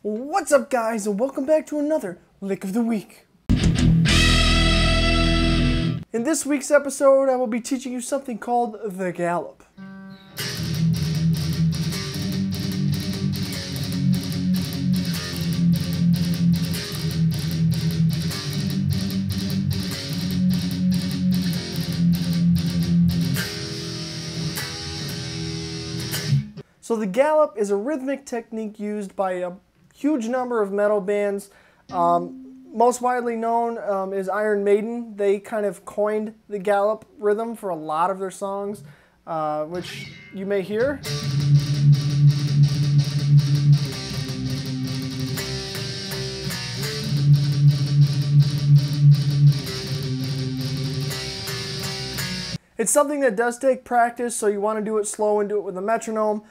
What's up, guys, and welcome back to another Lick of the Week. In this week's episode, I will be teaching you something called the Gallop. So the Gallop is a rhythmic technique used by a huge number of metal bands. Most widely known is Iron Maiden. They kind of coined the Gallop rhythm for a lot of their songs, which you may hear. It's something that does take practice, so you want to do it slow and do it with a metronome.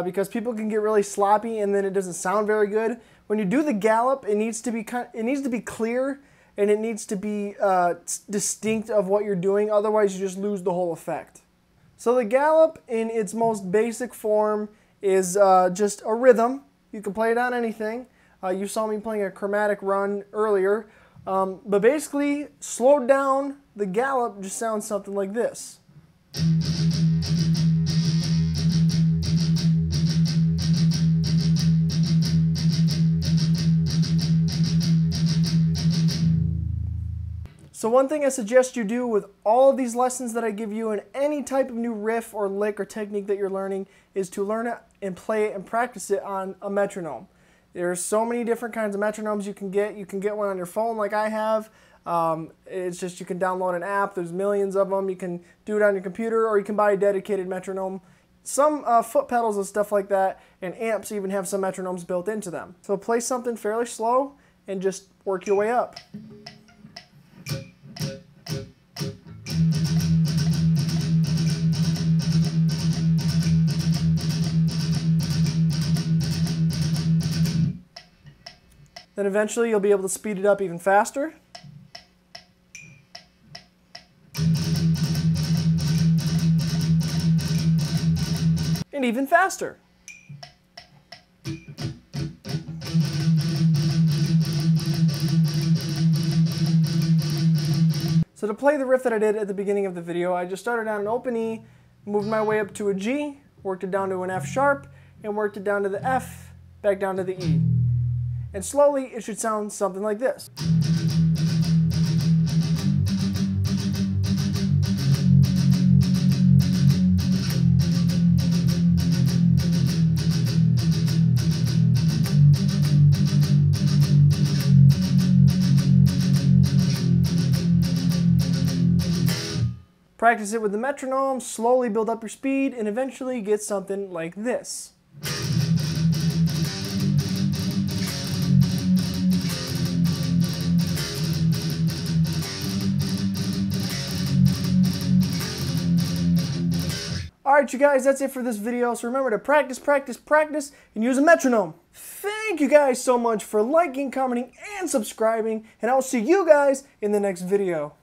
Because people can get really sloppy and then it doesn't sound very good. When you do the Gallop, it needs to be clear and it needs to be distinct of what you're doing. Otherwise, you just lose the whole effect. So the Gallop, in its most basic form, is just a rhythm. You can play it on anything. You saw me playing a chromatic run earlier, but basically, slowed down, the Gallop just sounds something like this. So one thing I suggest you do with all of these lessons that I give you and any type of new riff or lick or technique that you're learning is to learn it and play it and practice it on a metronome. There's so many different kinds of metronomes you can get. You can get one on your phone like I have. It's just you can download an app. There's millions of them. You can do it on your computer or you can buy a dedicated metronome. Some foot pedals and stuff like that and amps even have some metronomes built into them. So play something fairly slow and just work your way up. Then eventually you'll be able to speed it up even faster. And even faster. So to play the riff that I did at the beginning of the video, I just started on an open E, moved my way up to a G, worked it down to an F sharp, and worked it down to the F, back down to the E. And slowly, it should sound something like this. Practice it with the metronome, slowly build up your speed, and eventually get something like this. Alright, you guys, that's it for this video. So remember to practice, practice, practice, and use a metronome. Thank you guys so much for liking, commenting, and subscribing, and I'll see you guys in the next video.